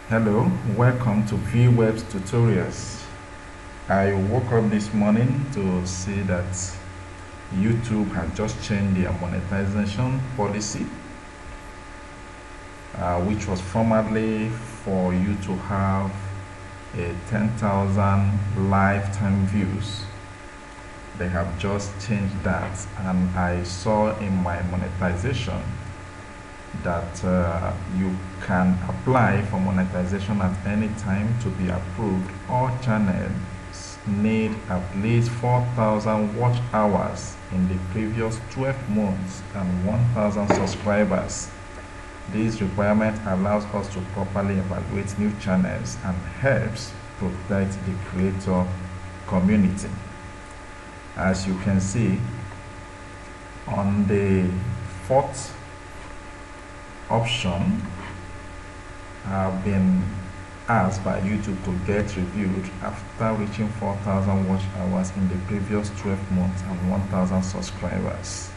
Hello, welcome to VWeb's tutorials. I woke up this morning to see that YouTube had just changed their monetization policy, which was formerly for you to have a 10,000 lifetime views. They have just changed that, and I saw in my monetization that you can apply for monetization at any time to be approved. All channels need at least 4,000 watch hours in the previous 12 months and 1,000 subscribers. This requirement allows us to properly evaluate new channels and helps protect the creator community. As you can see, on the fourth option, have been asked by YouTube to get reviewed after reaching 4,000 watch hours in the previous 12 months and 1,000 subscribers.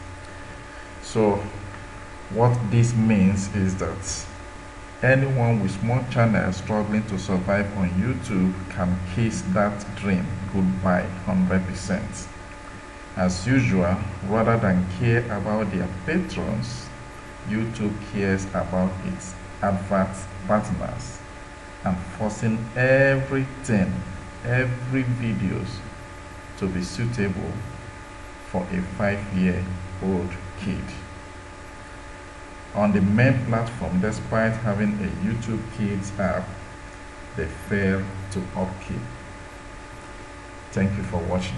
So what this means is that anyone with small channels struggling to survive on YouTube can kiss that dream goodbye 100%. As usual, rather than care about their patrons, YouTube cares about its advert partners and forcing every videos to be suitable for a 5-year-old kid. On the main platform, despite having a YouTube Kids app, they fail to upkeep. Thank you for watching.